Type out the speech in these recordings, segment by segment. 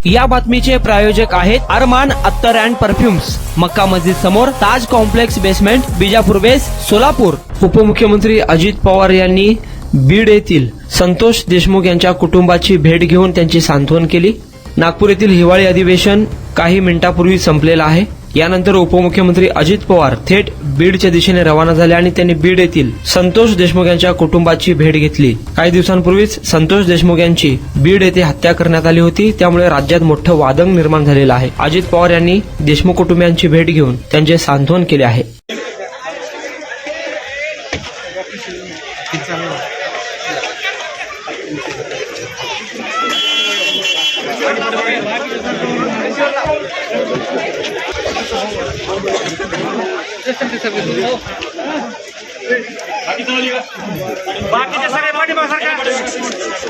या बातमीचे प्रायोजक आहेत अरमान अत्तर अँड परफ्युम्स, मक्का मस्जिद समोर, Taj complex basement, Bijapur west, Solapur. उपमुख्यमंत्री अजित पवार यांनी बीड येथील संतोष देशमुख यांच्या कुटुंबाची भेट घेऊन त्यांची सांत्वन केली। नागपूर येथील हिवाळी अधिवेशन काही मिनिटांपूर्वी संपलेलं आहे। यानंतर उपमुख्यमंत्री अजित पवार थेट बीडच्या दिशेने रवाना झाले आणि त्यांनी बीड येथील संतोष देशमुख यांच्या कुटुंबाची भेट घेतली। काही दिवसांपूर्वीच संतोष देशमुख यांची बीड येथे हत्या करण्यात आली होती, त्यामुळे राज्यात मोठं वादंग निर्माण झालेलं आहे। अजित पवार यांनी देशमुख कुटुंबियांची भेट घेऊन त्यांचे सांत्वन केले आहे। बाकीचे सगळे पाठीमागे सरका,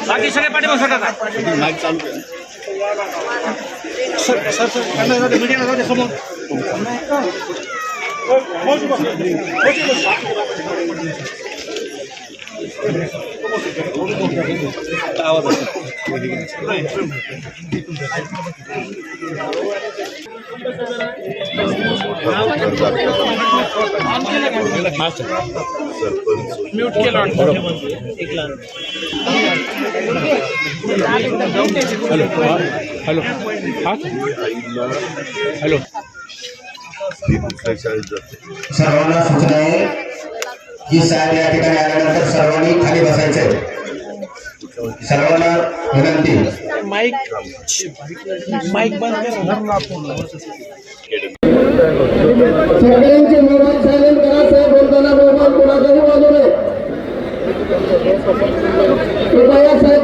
बाकी सगळे पाठीमागे सरका। माईक चालू कर सर, सर सर मीडियाला जाऊ दे समोर। म्यूट केला हॅलो हॅलो हॅलो। सर्वांना सूचना आहे की साहेब या ठिकाणी आल्यानंतर सर्वांनी खाली बसायचंय। सर्वांना विनंती, माईक बंद कर। सगळ्यांचे मोबाईल सायलेंट करा। साहेब बोलताना मोबाईल कोणाच्याही बाजूने कृपया साहेब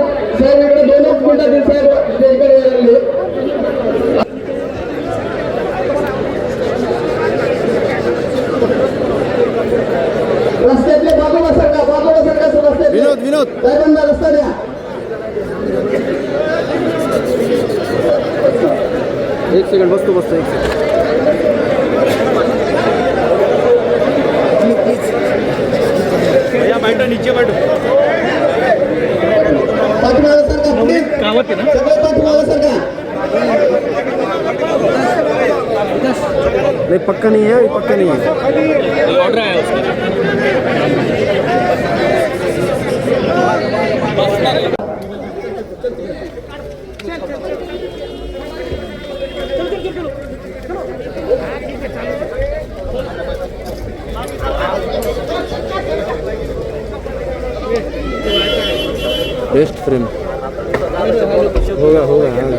इकडे 2 मिनिटात साहेब स्टेजकडे यायला लागले। रस्त्यातले बाजूला सरका विनोद साहेबांना रस्ता द्या। एक सेकंड बसतो एक सेकंड। भैया बैठो, नीचे बैठो। पाठीमागे सरका प्लीज, कावत है ना सगळे पाठीमागे सरका। नहीं पक्का नहीं है, पक्का नहीं है। ऑर्डर आया उसका। बेस्ट फ्रेम होगा हाँ।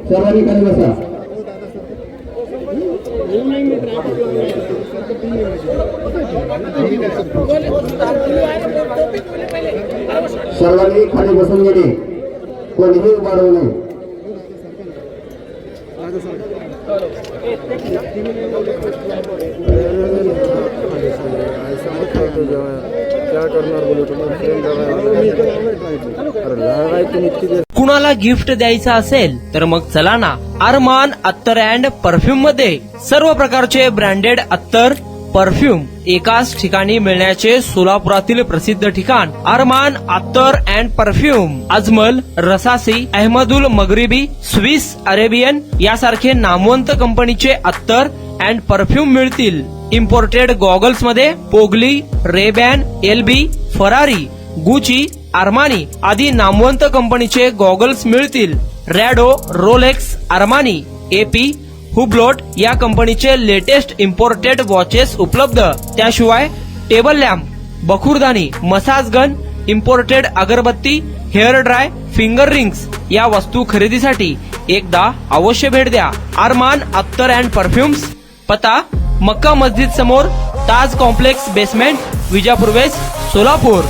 सर्वांनी खाली बसा। सर्वांनी खाली बसून गेले, कोणीही उभा राहू नये। क्या करणार बोलू तुम्ही। कुणाला गिफ्ट द्यायचं असेल तर मग चला ना अरमान अत्तर अँड परफ्यूम मध्ये सर्व प्रकारचे ब्रँडेड अत्तर परफ्यूम एकाच ठिकाणी मिळण्याचे सोलापुरातील प्रसिद्ध ठिकाण अरमान अत्तर and perfume. Ajmal, Rasasi, Ahmed Al Maghribi, Swiss Arabian यासारखे नामवंत कंपनीचे अत्तर अँड परफ्यूम मिळतील। इम्पोर्टेड गॉगल्स मध्ये पोगली, Ray Ban, LB, Ferrari, Gucci, Armani आदी नामवंत कंपनीचे गॉगल्स मिळतील। Rado, Rolex, Armani, AP, Hublot या कंपनीचे लेटेस्ट इम्पोर्टेड वॉचेस उपलब्ध। त्याशिवाय टेबल लॅम्प, बखुरदानी, मसाज गन, इम्पोर्टेड अगरबत्ती, हेअर ड्राय, फिंगर रिंग्स या वस्तू खरेदीसाठी एकदा अवश्य भेट द्या अरमान अत्तर अँड परफ्यूम्स। पता मक्का मस्जिद समोर, Taj complex basement, Vijapur west, Solapur.